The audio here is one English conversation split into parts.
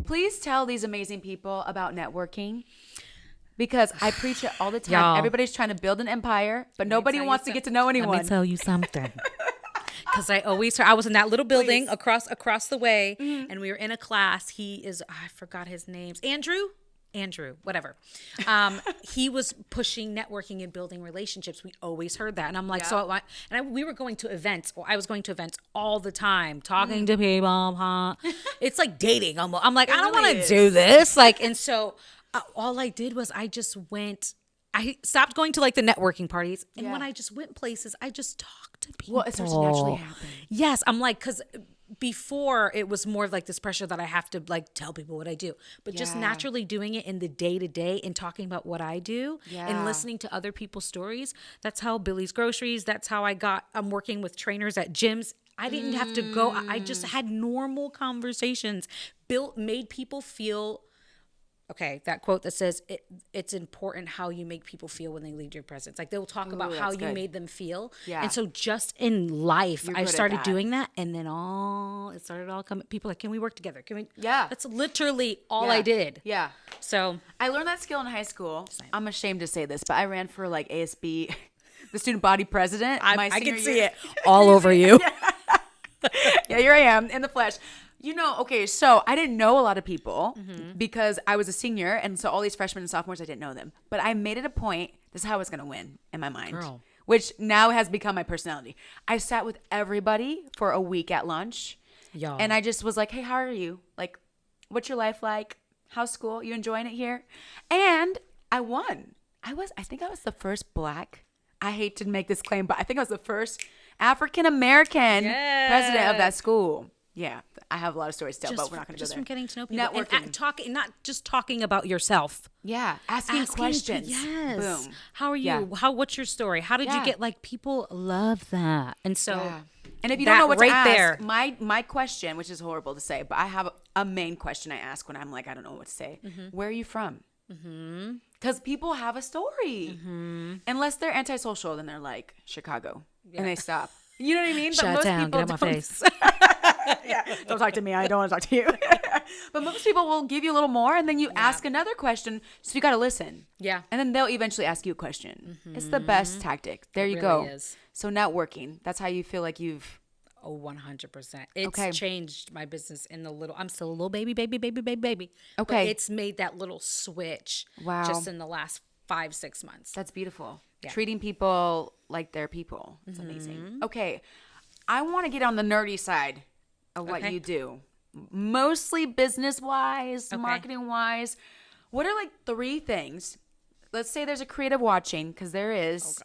Please tell these amazing people about networking, because I preach it all the time. Y'all. Everybody's trying to build an empire, but nobody wants to get to know anyone. Let me tell you something. Because I always heard, I was in that little building across the way, and we were in a class. I forgot his names. Andrew, whatever. He was pushing networking and building relationships. We always heard that. And I'm like, we were going to events, or I was going to events all the time, talking to people. It's like dating almost. I'm like, I don't want to do this. Like, and so all I did was I stopped going to like the networking parties. And when I just went places, I just talked to people. Well, it starts to naturally happen. Yes. I'm like, because before it was more of like this pressure that I have to like tell people what I do, but just naturally doing it in the day to day and talking about what I do and listening to other people's stories. That's how Billy's Groceries. That's how I'm working with trainers at gyms. I didn't have to go. I just had normal conversations, made people feel. Okay, that quote that says it's important how you make people feel when they leave your presence. Like they'll talk about how you made them feel. Yeah. And so just in life, I started doing that, and then it started all coming. People like, can we work together? Can we? Yeah. That's literally all I did. Yeah. So I learned that skill in high school. I'm ashamed to say this, but I ran for like ASB, the student body president. I can see it all over you. Yeah, here I am in the flesh. Okay, so I didn't know a lot of people because I was a senior, and so all these freshmen and sophomores, I didn't know them. But I made it a point, this is how I was going to win in my mind, which now has become my personality. I sat with everybody for a week at lunch, and I just was like, hey, how are you? Like, what's your life like? How's school? You enjoying it here? And I won. I think I was the first Black, I hate to make this claim, but I think I was the first African-American president of that school. Yeah, I have a lot of stories to tell, but we're not going to go there. Just from getting to know people. Networking. And not just talking about yourself. Yeah, asking questions. Yes. Boom. How are you? Yeah. What's your story? How did you get, like, people love that. And so, and if you don't know what to ask, my question, which is horrible to say, but I have a main question I ask when I'm like, I don't know what to say. Where are you from? Because people have a story. Unless they're antisocial, then they're like, Chicago. And they stop. You know what I mean? Shut most down, get out my face. Don't talk to me. I don't want to talk to you. But most people will give you a little more, and then you ask another question. So you got to listen. Yeah. And then they'll eventually ask you a question. It's the best tactic. There you go. Is. So networking. That's how you feel like you've. Oh, 100%. It's changed my business in the little. I'm still a little baby. Okay. But it's made that little switch. Wow. Just in the last 5-6 months. That's beautiful. Yeah. Treating people like they're people. It's amazing. Okay. I want to get on the nerdy side of what you do. Mostly business-wise, marketing-wise. What are like 3 things? Let's say there's a creative watching, because there is,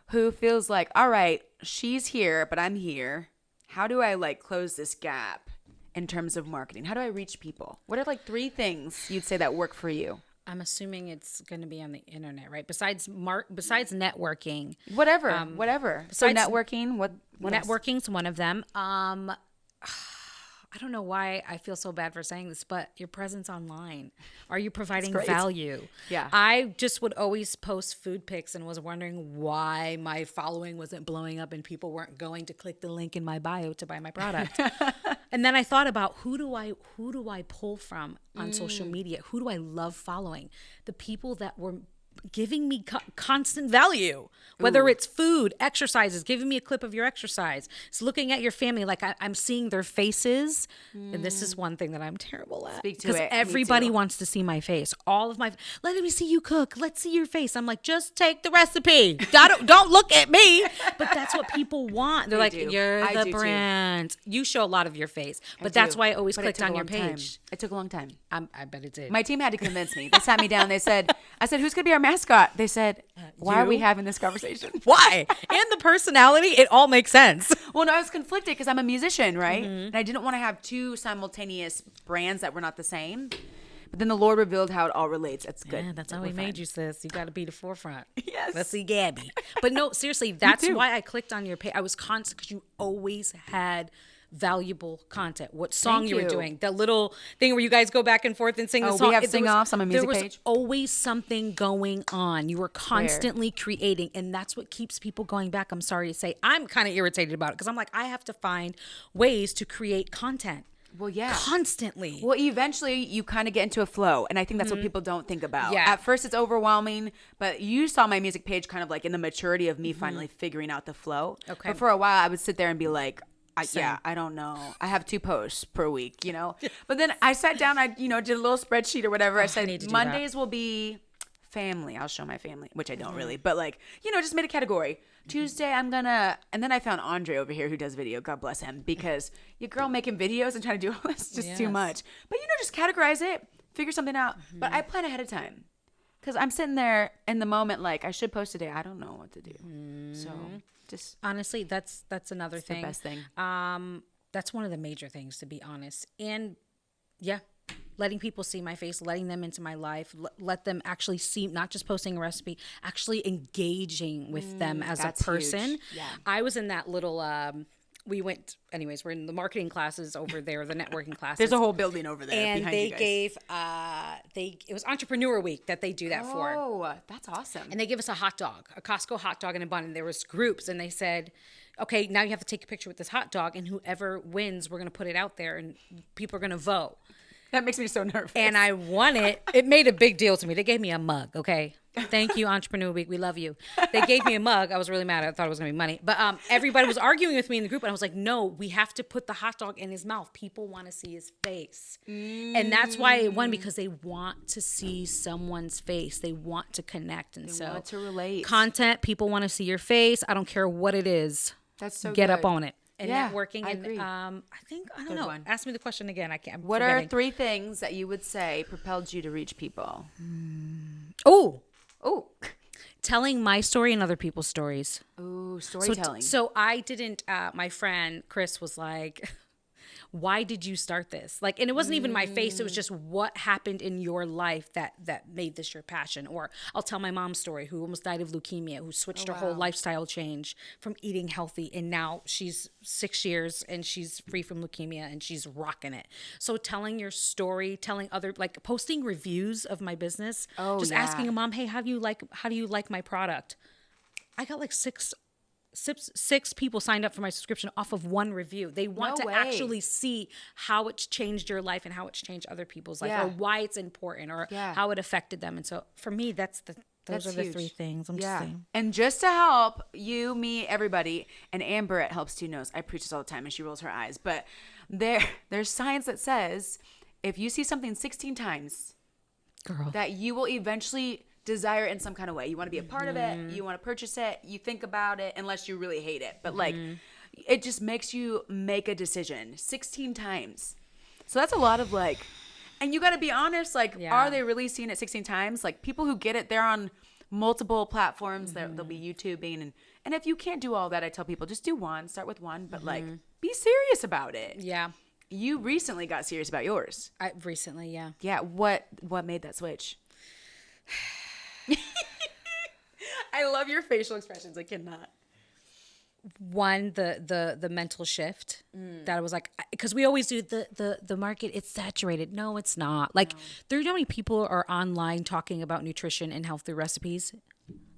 who feels like, all right, she's here, but I'm here. How do I like close this gap in terms of marketing? How do I reach people? What are like 3 things you'd say that work for you? I'm assuming it's going to be on the internet, right? Besides networking, whatever. So networking, what networking's one of them. I don't know why I feel so bad for saying this, but your presence online. Are you providing value? Yeah. I just would always post food pics and was wondering why my following wasn't blowing up and people weren't going to click the link in my bio to buy my product. And then I thought about who do I pull from on social media? Who do I love following? The people that were giving me constant value, whether it's food, exercises, giving me a clip of your exercise. It's looking at your family like I'm seeing their faces. And this is one thing that I'm terrible at. Speak to because it. everybody wants to see my face. Let me see you cook. Let's see your face. I'm like, just take the recipe. Don't look at me. But that's what people want. They're like, you're the brand. You show a lot of your face. But that's why I always clicked on your page. It took a long time. I bet it did. My team had to convince me. They sat me down. I said, who's going to be our mascot? They said, why are we having this conversation? Why? And the personality, it all makes sense. Well, no, I was conflicted because I'm a musician, right? And I didn't want to have 2 simultaneous brands that were not the same. But then the Lord revealed how it all relates. That's good. Yeah, that's how he made you, sis. You got to be the forefront. Yes. Let's see Gabby. But no, seriously, that's why I clicked on your page. I was constant because you always had valuable content. What song Thank you were you. doing, the little thing where you guys go back and forth and sing the Oh, song. we have sing-offs on my music there page. was always something going on. You were constantly creating, and that's what keeps people going back. I'm sorry to say, I'm kind of irritated about it because I'm like, I have to find ways to create content. Well, yeah. Constantly. Well, eventually you kind of get into a flow. And I think that's what people don't think about. Yeah. At first it's overwhelming, but you saw my music page kind of like in the maturity of me finally figuring out the flow. Okay. But for a while I would sit there and be like, Same. I don't know. I have 2 posts per week, you know? But then I sat down, I, did a little spreadsheet or whatever. I need said to do Mondays will be family. I'll show my family, which I don't really, but like, just made a category. Tuesday, and then I found Andre over here who does video. God bless him, because your girl making videos and trying to do all this is just too Yes. much. But just categorize it, figure something out. But I plan ahead of time because I'm sitting there in the moment like I should post today. I don't know what to do, so just Honestly, that's another thing. the best thing. That's one of the major things, to be honest. And yeah, letting people see my face, letting them into my life, let them actually see, not just posting a recipe, actually engaging with them as a that's person. huge. Yeah. I was in that little, we're in the marketing classes over there, the networking classes. There's a whole building over there and behind they you guys. gave, it was Entrepreneur Week that they do that for. Oh, that's awesome. And they give us a hot dog, a Costco hot dog in a bun. And there was groups, and they said, okay, now you have to take a picture with this hot dog, and whoever wins, we're going to put it out there, and people are going to vote. That makes me so nervous. And I won it. It made a big deal to me. They gave me a mug, okay? Thank you, Entrepreneur Week. We love you. They gave me a mug. I was really mad. I thought it was going to be money. But everybody was arguing with me in the group, and I was like, no, we have to put the hot dog in his mouth. People want to see his face. And that's why it won, because they want to see someone's face. They want to connect. And They want to relate. Content, people want to see your face. I don't care what it is. That's so Get good. up on it. And Yeah, networking. I And agree. I don't know. one. Ask me the question again. I can't. I'm What are forgetting. 3 things that you would say propelled you to reach people? Oh, Oh, telling my story and other people's stories. ooh, So, storytelling. so I didn't, my friend Chris was like, why did you start this? Like, and it wasn't even my face. It was just what happened in your life that made this your passion. Or I'll tell my mom's story, who almost died of leukemia, who switched her whole lifestyle change from eating healthy. And now she's 6 years and she's free from leukemia and she's rocking it. So telling your story, telling other, like posting reviews of my business, just asking a mom, hey, how do you like my product? I got like six people signed up for my subscription off of one review. They want No to way. actually see how it's changed your life and how it's changed other people's life, Yeah. or why it's important, or Yeah. how it affected them. And so for me, those That's are the huge. 3 things. I'm just saying. And just to help you, me, everybody, and Amber at Helps Two knows, I preach this all the time and she rolls her eyes, but there's science that says if you see something 16 times, Girl. that you will eventually desire it in some kind of way. You want to be a part of it. You want to purchase it. You think about it, unless you really hate it. But like, it just makes you make a decision 16 times. So that's a lot of like, and you got to be honest. Like, are they really seeing it 16 times? Like, people who get it, they're on multiple platforms. They'll be YouTubing, and if you can't do all that, I tell people just do one. Start with one, but like, be serious about it. Yeah. You recently got serious about yours. I recently, yeah. Yeah. What made that switch? I love your facial expressions. I cannot. One, the mental shift that I was like, because we always do the market, it's saturated. No, it's not. Like, there are how many people are online talking about nutrition and healthy recipes.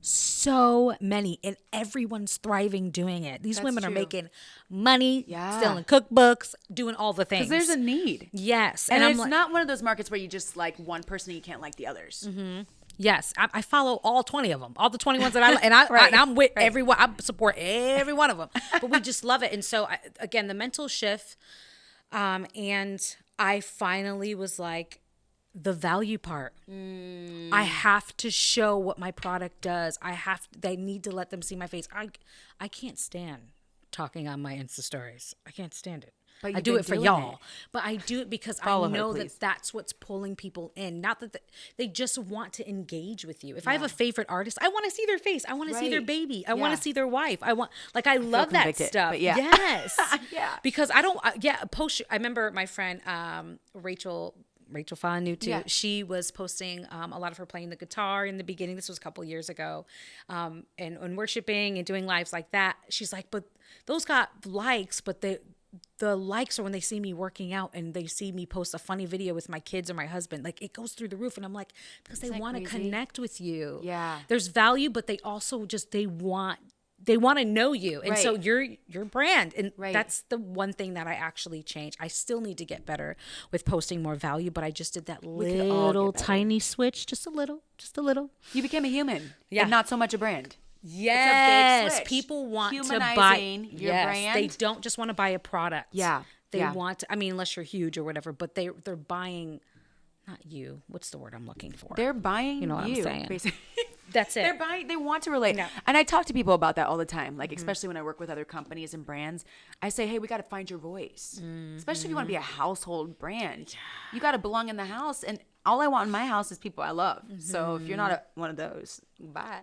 So many, and everyone's thriving doing it. These women are true. making money, Yeah. selling cookbooks, doing all the things. Because there's a need. Yes, And I'm it's like, not one of those markets where you just like one person and you can't like the others. yes, I follow all 20 of them, all the 20 ones that I and I'm with everyone. I support every one of them, but we just love it. And so again, the mental shift, and I finally was like, the value part. I have to show what my product does. They need to let them see my face. I can't stand talking on my Insta stories. I can't stand it. But I you've do been it for doing y'all, it. but I do it because Follow I her, know please. that that's what's pulling people in. Not that they just want to engage with you. If I have a favorite artist, I want to see their face. I want to see their Right. baby. I want Yeah. to see their wife. I love that convicted, stuff. but yeah. Yes. Yeah. Because I don't, I remember my friend, Rachel Fanu too. Yeah. She was posting a lot of her playing the guitar in the beginning. This was a couple years ago, and worshiping and doing lives like that. She's like, but those got likes, but the likes, or when they see me working out and they see me post a funny video with my kids or my husband, like it goes through the roof. And I'm like, because they want to connect with you. Yeah. There's value, but they also just, they want to know you. And so you're your brand. And that's the one thing that I actually changed. I still need to get better with posting more value, but I just did that little tiny switch, just a little. You became a human and not so much a brand. Yes. It's a big switch. People want to buy your brand. They don't just want to buy a product. Yeah. They want to, I mean, unless you're huge or whatever, but they're buying, not you. What's the word I'm looking for? They're buying you know what I'm saying. Basically. That's it. They're buying, they want to relate. No. And I talk to people about that all the time. Like, especially when I work with other companies and brands, I say, hey, we got to find your voice. Especially if you want to be a household brand. You got to belong in the house. And all I want in my house is people I love. So if you're not one of those, bye.